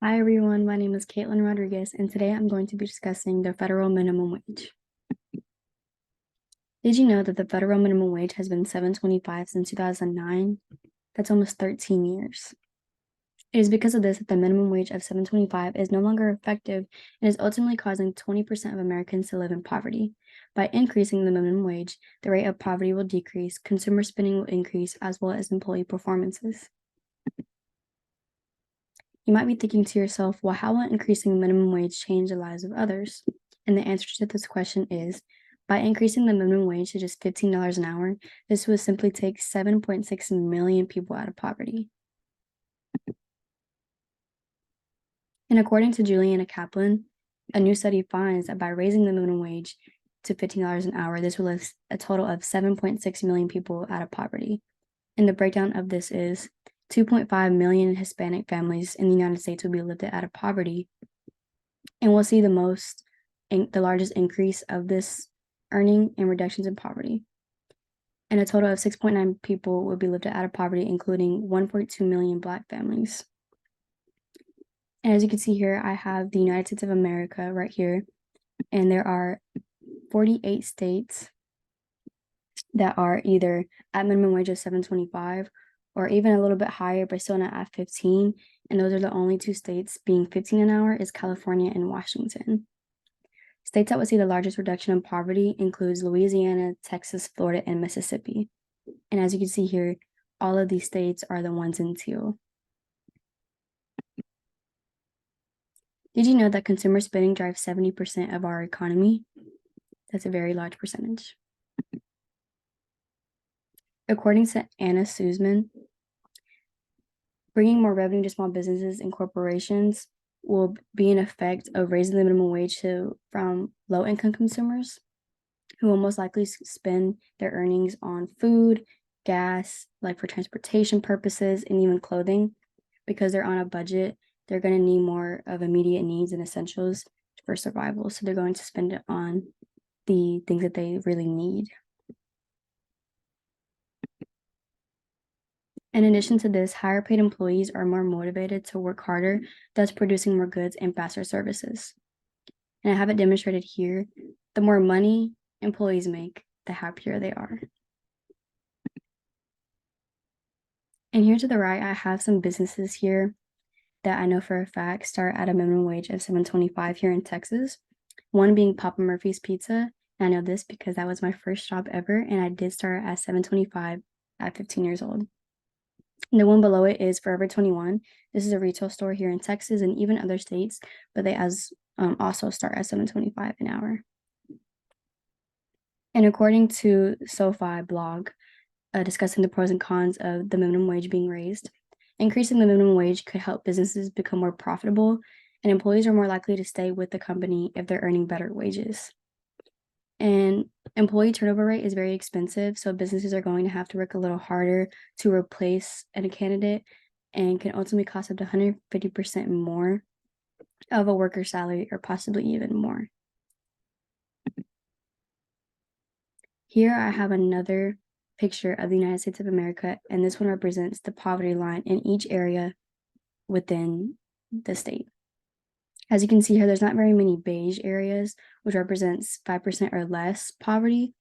Hi everyone, my name is Kaitlin Rodriguez, and today I'm going to be discussing the federal minimum wage. Did you know that the federal minimum wage has been $7.25 since 2009? That's almost 13 years. It is because of this that the minimum wage of $7.25 is no longer effective and is ultimately causing 20% of Americans to live in poverty. By increasing the minimum wage, the rate of poverty will decrease, consumer spending will increase, as well as employee performances. You might be thinking to yourself, well, how will increasing the minimum wage change the lives of others? And the answer to this question is, by increasing the minimum wage to just $15 an hour, this would simply take 7.6 million people out of poverty. And according to Juliana Kaplan, a new study finds that by raising the minimum wage to $15 an hour, this will lift a total of 7.6 million people out of poverty. And the breakdown of this is 2.5 million Hispanic families in the United States will be lifted out of poverty. And we'll see the largest increase of this earning and reductions in poverty. And a total of 6.9 people will be lifted out of poverty, including 1.2 million Black families. And as you can see here, I have the United States of America right here. And there are 48 states that are either at minimum wage of $7.25 or even a little bit higher, but still not at 15. And those are the only two states being 15 an hour is California and Washington. States that would see the largest reduction in poverty includes Louisiana, Texas, Florida, and Mississippi. And as you can see here, all of these states are the ones in teal. Did you know that consumer spending drives 70% of our economy? That's a very large percentage. According to Anna Sussman, bringing more revenue to small businesses and corporations will be an effect of raising the minimum wage from low-income consumers who will most likely spend their earnings on food, gas, like for transportation purposes, and even clothing. Because they're on a budget, they're going to need more of immediate needs and essentials for survival. So they're going to spend it on the things that they really need. In addition to this, higher paid employees are more motivated to work harder, thus producing more goods and faster services. And I have it demonstrated here. The more money employees make, the happier they are. And here to the right, I have some businesses here that I know for a fact start at a minimum wage of $7.25 here in Texas. One being Papa Murphy's Pizza. And I know this because that was my first job ever, and I did start at $7.25 at 15 years old. And the one below it is Forever 21. This is a retail store here in Texas and even other states, but they also start at $7.25 an hour. And according to SoFi blog, discussing the pros and cons of the minimum wage being raised, increasing the minimum wage could help businesses become more profitable, and employees are more likely to stay with the company if they're earning better wages. And employee turnover rate is very expensive, so businesses are going to have to work a little harder to replace a candidate and can ultimately cost up to 150% more of a worker's salary or possibly even more. Here I have another picture of the United States of America, and this one represents the poverty line in each area within the state. As you can see here, there's not very many beige areas, which represents 5% or less poverty.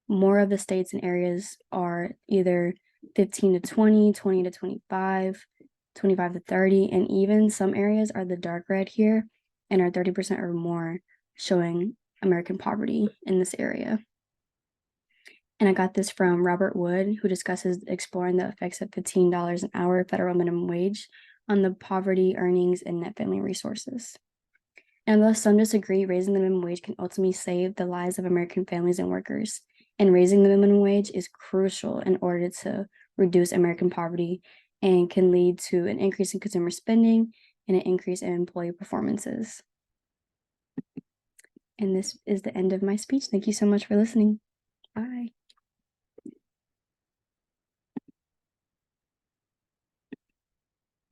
More of the states and areas are either 15 to 20, 20 to 25, 25 to 30, and even some areas are the dark red here and are 30% or more, showing American poverty in this area. And I got this from Robert Wood, who discusses exploring the effects of $15 an hour federal minimum wage on the poverty, earnings, and net family resources. And though some disagree, raising the minimum wage can ultimately save the lives of American families and workers. And raising the minimum wage is crucial in order to reduce American poverty and can lead to an increase in consumer spending and an increase in employee performances. And this is the end of my speech. Thank you so much for listening. Bye.